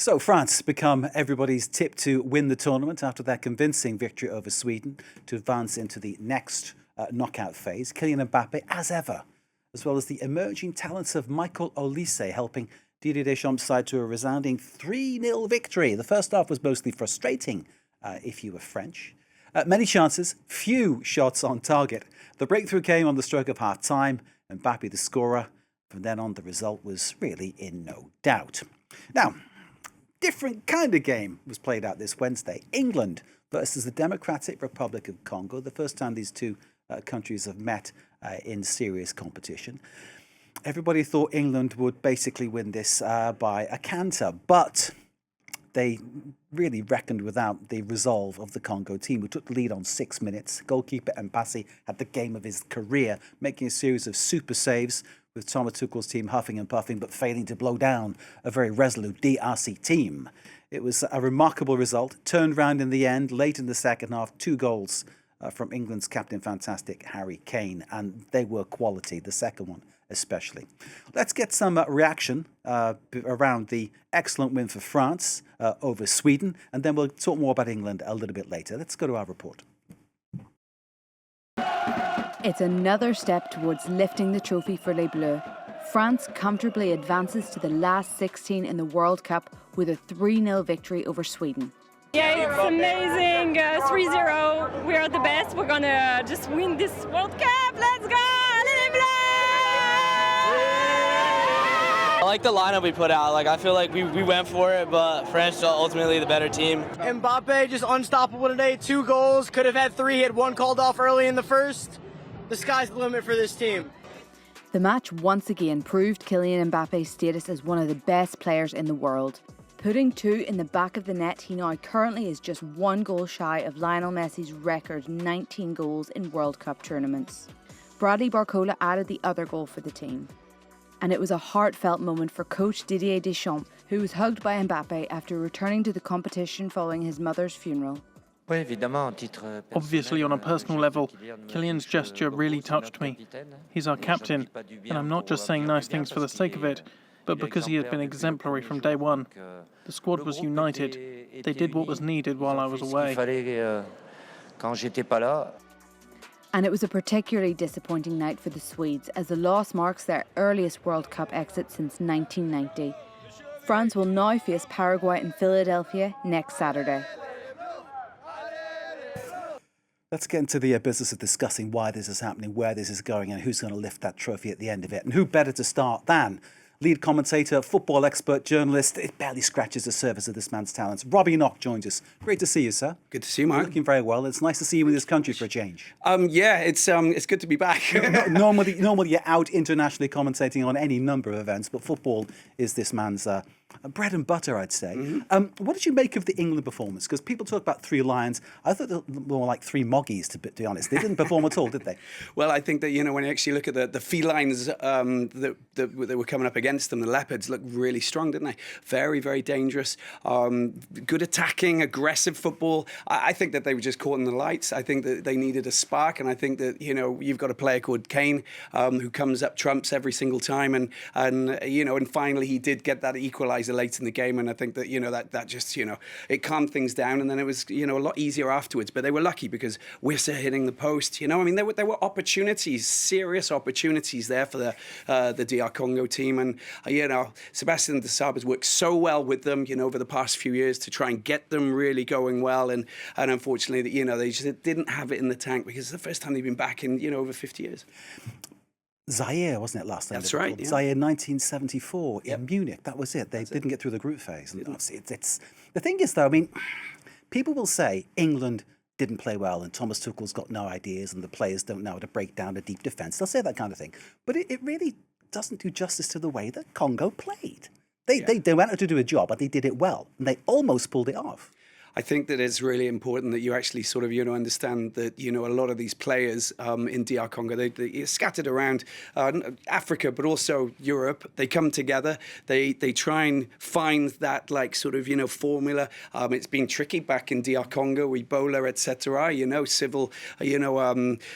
So France become everybody's tip to win the tournament after their convincing victory over Sweden to advance into the next knockout phase. Kylian Mbappe, as ever, as well as the emerging talents of Michael Olise, helping Didier Deschamps' side to a resounding 3-0 victory. The first half was mostly frustrating, if you were French. Many chances, few shots on target. The breakthrough came on the stroke of half-time. Mbappe the scorer. From then on, the result was really in no doubt. Now, different kind of game was played out this Wednesday. England versus the Democratic Republic of Congo. The first time these two countries have met in serious competition. Everybody thought England would basically win this by a canter, but they really reckoned without the resolve of the Congo team, who took the lead on 6 minutes. Goalkeeper Mbassi had the game of his career, making a series of super saves, with Thomas Tuchel's team huffing and puffing, but failing to blow down a very resolute DRC team. It was a remarkable result, turned round in the end, late in the second half, 2 goals from England's captain, fantastic Harry Kane, and they were quality, the second one especially. Let's get some reaction around the excellent win for France over Sweden, and then we'll talk more about England a little bit later. Let's go to our report. It's another step towards lifting the trophy for Les Bleus. France comfortably advances to the last 16 in the World Cup with a 3-0 victory over Sweden. Yeah, it's amazing. 3-0. We are the best. We're going to just win this World Cup. Let's go! Les Bleus! I like the lineup we put out. I feel like we went for it, but France are ultimately the better team. Mbappe just unstoppable today. 2 goals. Could have had 3. He had 1 called off early in the first. The sky's the limit for this team. The match once again proved Kylian Mbappe's status as one of the best players in the world. Putting 2 in the back of the net, he now currently is just 1 goal shy of Lionel Messi's record 19 goals in World Cup tournaments. Bradley Barcola added the other goal for the team. And it was a heartfelt moment for coach Didier Deschamps, who was hugged by Mbappe after returning to the competition following his mother's funeral. Obviously, on a personal level, Kylian's gesture really touched me. He's our captain, and I'm not just saying nice things for the sake of it, but because he has been exemplary from day one. The squad was united. They did what was needed while I was away. And it was a particularly disappointing night for the Swedes, as the loss marks their earliest World Cup exit since 1990. France will now face Paraguay in Philadelphia next Saturday. Let's get into the business of discussing why this is happening, where this is going, and who's going to lift that trophy at the end of it. And who better to start than lead commentator, football expert, journalist. It barely scratches the surface of this man's talents. Robbie Nock joins us. Great to see you, sir. Good to see you, Mark. You're looking very well. It's nice to see you in this country for a change. Yeah, it's good to be back. Normally you're out internationally commentating on any number of events, but football is this man's bread and butter, I'd say. Mm-hmm. What did you make of the England performance? Because people talk about 3 lions. I thought they were more like 3 moggies, to be honest. They didn't perform at all, did they? Well, I think that, when you actually look at the felines that were coming up against them, the leopards looked really strong, didn't they? Very, very dangerous. Good attacking, aggressive football. I think that they were just caught in the lights. I think that they needed a spark, and I think that, you've got a player called Kane who comes up trumps every single time, and finally he did get that equaliser late in the game, and I think that that just it calmed things down, and then it was a lot easier afterwards. But they were lucky because Wissa hitting the post. There were opportunities, serious opportunities there for the DR Congo team, and Sebastian de Sabre has worked so well with them over the past few years to try and get them really going well, and unfortunately they just didn't have it in the tank because it's the first time they've been back in over 50 years. Zaire, wasn't it, last time? That's right. Yeah. Zaire 1974 in Munich. That was it. They didn't get through the group phase. And it's the thing is, though, people will say England didn't play well and Thomas Tuchel's got no ideas and the players don't know how to break down a deep defence. They'll say that kind of thing. But it really doesn't do justice to the way that Congo played. They went out to do a job, but they did it well. And they almost pulled it off. I think that it's really important that you actually sort of, understand that, a lot of these players in DR Congo, they're scattered around Africa, but also Europe. They come together. They try and find that sort of, formula. It's been tricky back in DR Congo, Ebola, etc. Civil,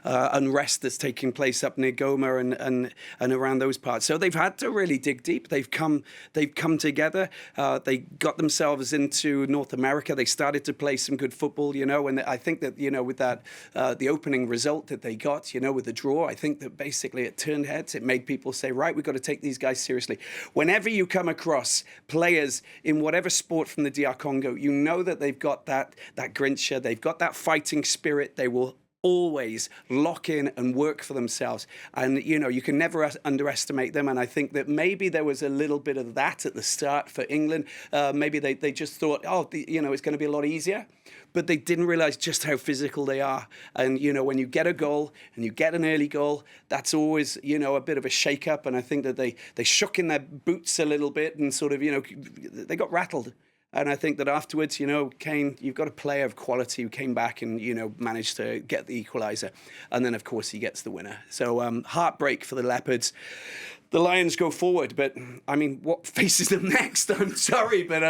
unrest that's taking place up near Goma and around those parts. So they've had to really dig deep. They've come together. They got themselves into North America. They started to play some good football, and I think that, with that, the opening result that they got, with the draw, I think that basically it turned heads. It made people say, right, we've got to take these guys seriously. Whenever you come across players in whatever sport from the DR Congo, you know that they've got that grincha, they've got that fighting spirit. They will always lock in and work for themselves. And, you can never underestimate them. And I think that maybe there was a little bit of that at the start for England. Maybe they just thought, it's going to be a lot easier. But they didn't realize just how physical they are. And, when you get a goal and you get an early goal, that's always, a bit of a shake-up. And I think that they shook in their boots a little bit and sort of, they got rattled. And I think that afterwards, Kane, you've got a player of quality who came back and, managed to get the equaliser. And then, of course, he gets the winner. So heartbreak for the Leopards. The Lions go forward, but, what faces them next? I'm sorry, but,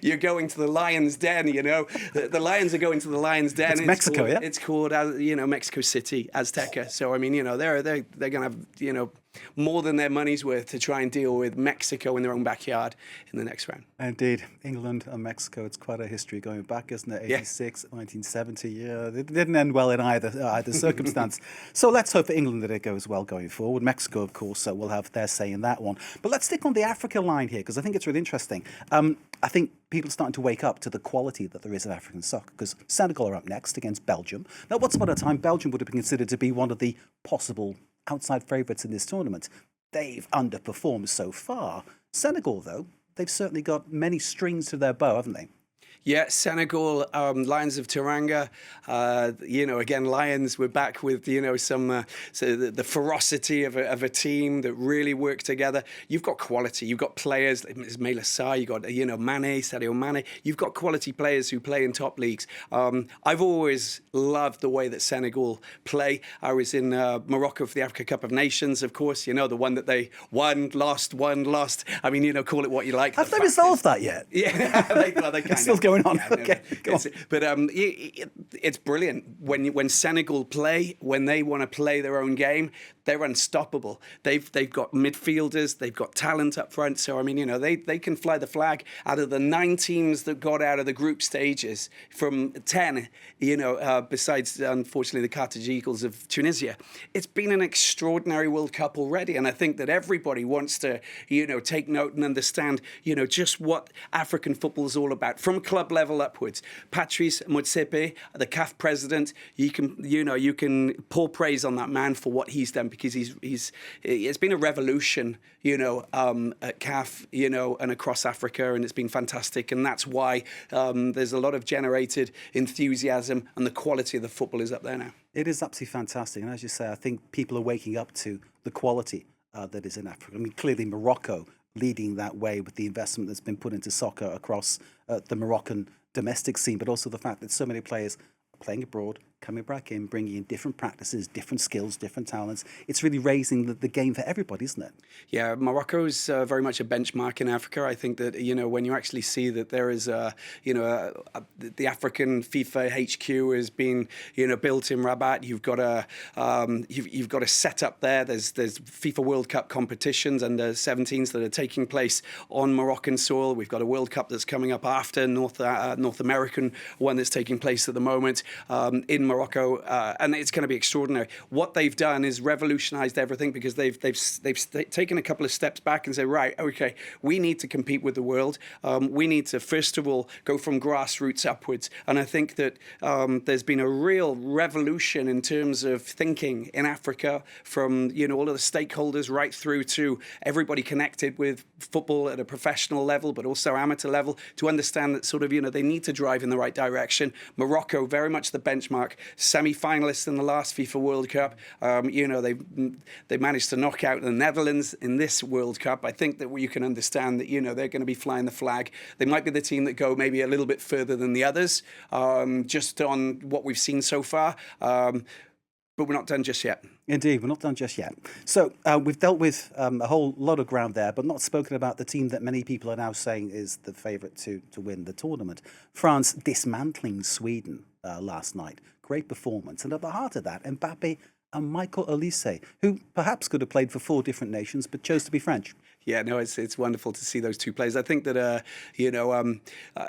you're going to the Lions' Den, The Lions are going to the Lions' Den. It's Mexico, yeah? It's called, Mexico City, Azteca. So, they're going to have, more than their money's worth to try and deal with Mexico in their own backyard in the next round. Indeed. England and Mexico, it's quite a history going back, isn't it? 86, 1970. Yeah, it didn't end well in either circumstance. So let's hope for England that it goes well going forward. Mexico, of course, will have their say in that one. But let's stick on the Africa line here, because I think it's really interesting. I think people are starting to wake up to the quality that there is in African soccer, because Senegal are up next against Belgium. Now, once upon a time, Belgium would have been considered to be one of the possible outside favourites in this tournament. They've underperformed so far. Senegal, though, they've certainly got many strings to their bow, haven't they? Yeah, Senegal, Lions of Teranga. Again, Lions were back with, some so the ferocity of a team that really work together. You've got quality. You've got players. Ismail Assar. You've got, Mane, Sadio Mane. You've got quality players who play in top leagues. I've always loved the way that Senegal play. I was in Morocco for the Africa Cup of Nations, of course. The one that they won, lost. Call it what you like. Have they resolved that yet? Yeah, they kind it's still going on. Yeah, okay, go on. But it's brilliant when Senegal play, when they want to play their own game, they're unstoppable. They've got midfielders, they've got talent up front. So they can fly the flag. Out of the 9 teams that got out of the group stages, from 10, besides unfortunately the Carthage Eagles of Tunisia, it's been an extraordinary World Cup already. And I think that everybody wants to take note and understand just what African football is all about from club level upwards. Patrice Motsepe, the CAF president, you can pour praise on that man for what he's done, because it's been a revolution, at CAF, and across Africa, and it's been fantastic. And that's why there's a lot of generated enthusiasm, and the quality of the football is up there now. It is absolutely fantastic. And as you say, I think people are waking up to the quality that is in Africa. Clearly Morocco leading that way with the investment that's been put into soccer across the Moroccan domestic scene, but also the fact that so many players are playing abroad, coming back in, bringing in different practices, different skills, different talents. It's really raising the game for everybody, isn't it? Yeah, Morocco is very much a benchmark in Africa. I think that, when you actually see that there is, the African FIFA HQ has been, built in Rabat. You've got a setup there. There's FIFA World Cup competitions under 17s that are taking place on Moroccan soil. We've got a World Cup that's coming up after North American one that's taking place at the moment in Morocco, and it's going to be extraordinary. What they've done is revolutionized everything, because they've taken a couple of steps back and said, right, okay, we need to compete with the world. We need to, first of all, go from grassroots upwards. And I think that there's been a real revolution in terms of thinking in Africa, from all of the stakeholders right through to everybody connected with football at a professional level, but also amateur level, to understand that they need to drive in the right direction. Morocco, very much the benchmark. semi-finalists in the last FIFA World Cup. They managed to knock out the Netherlands in this World Cup. I think that you can understand that, they're going to be flying the flag. They might be the team that go maybe a little bit further than the others, just on what we've seen so far. But we're not done just yet. Indeed, we're not done just yet. So we've dealt with a whole lot of ground there, but not spoken about the team that many people are now saying is the favourite to win the tournament. France dismantling Sweden last night. Great performance. And at the heart of that, Mbappe and Michael Olise, who perhaps could have played for 4 different nations, but chose to be French. Yeah, no, it's wonderful to see those two players. I think that,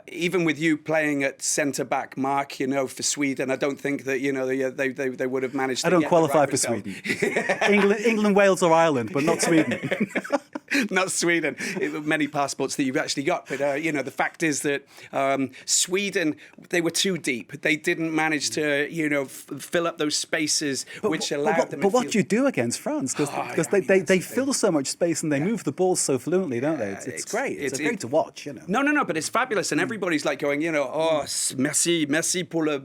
even with you playing at centre-back, Mark, for Sweden, I don't think that, they would have managed to I don't get qualify the right for result. Sweden. England, Wales or Ireland, but not Sweden. Not Sweden. Many passports that you've actually got. But, the fact is that Sweden, they were too deep. They didn't manage to, fill up those spaces which allowed them. But what do you do against France? Because they fill so much space and they move the ball so fluently, don't they? It's great. It's great to watch, No, but it's fabulous. And everybody's like going, merci pour le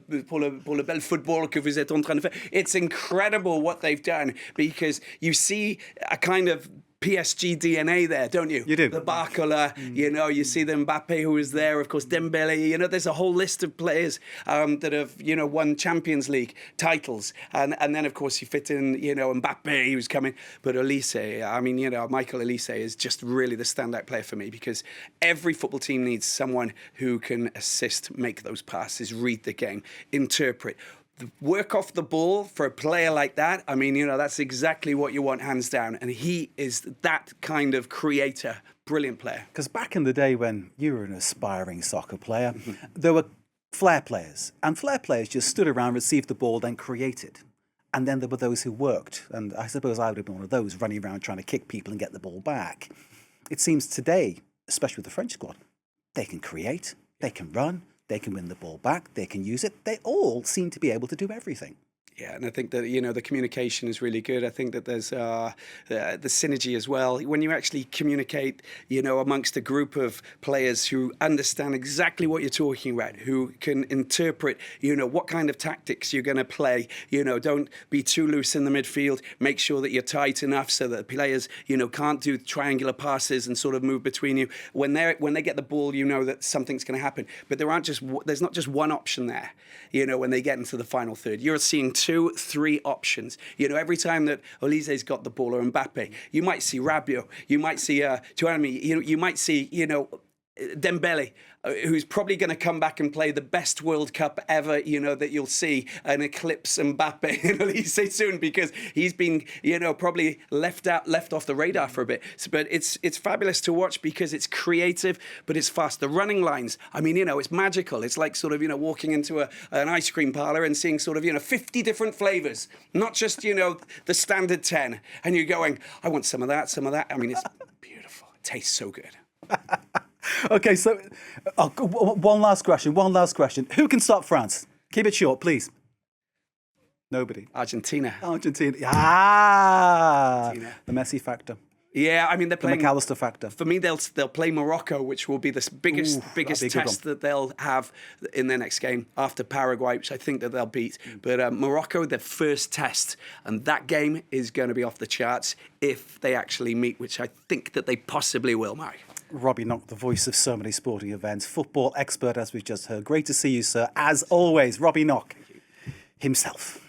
bel football que vous êtes en train de faire. It's incredible what they've done, because you see a kind of PSG DNA there, don't you? You do. The Barcola, you see the Mbappe who was there, of course, Dembele, there's a whole list of players that have, won Champions League titles. And then, of course, you fit in, Mbappe who's coming. But Olise, Michael Olise is just really the standout player for me, because every football team needs someone who can assist, make those passes, read the game, interpret. Work off the ball for a player like that. That's exactly what you want, hands down. And he is that kind of creator. Brilliant player. Because back in the day when you were an aspiring soccer player, there were flair players. And flair players just stood around, received the ball, then created. And then there were those who worked. And I suppose I would have been one of those, running around trying to kick people and get the ball back. It seems today, especially with the French squad, they can create, they can run, they can win the ball back, they can use it. They all seem to be able to do everything. Yeah, and I think that, the communication is really good. I think that there's the synergy as well. When you actually communicate, amongst a group of players who understand exactly what you're talking about, who can interpret, what kind of tactics you're going to play. Don't be too loose in the midfield. Make sure that you're tight enough so that the players, can't do triangular passes and sort of move between you. When they get the ball, that something's going to happen. But there's not just one option there, when they get into the final third. You're seeing 2, 3 options. Every time that Olise's got the ball, or Mbappe, you might see Rabiot, you might see Tuanmi, you might see, Dembele, who's probably going to come back and play the best World Cup ever, that you'll see, and eclipse Mbappe and Olise soon, because he's been, probably left off the radar for a bit. But it's fabulous to watch, because it's creative, but it's fast. The running lines, it's magical. It's like sort of, walking into an ice cream parlor and seeing sort of, 50 different flavors, not just, the standard 10. And you're going, I want some of that, some of that. It's beautiful. It tastes so good. Okay, so one last question. Who can stop France? Keep it short, please. Nobody. Argentina. Argentina. The Messi factor. Yeah, they're playing the McAllister factor. For me, they'll play Morocco, which will be the biggest test that they'll have in their next game, after Paraguay, which I think that they'll beat. But Morocco, their first test, and that game is going to be off the charts if they actually meet, which I think that they possibly will, Mark. Robbie Nock, the voice of so many sporting events, football expert, as we've just heard. Great to see you, sir. As always, Robbie Nock himself.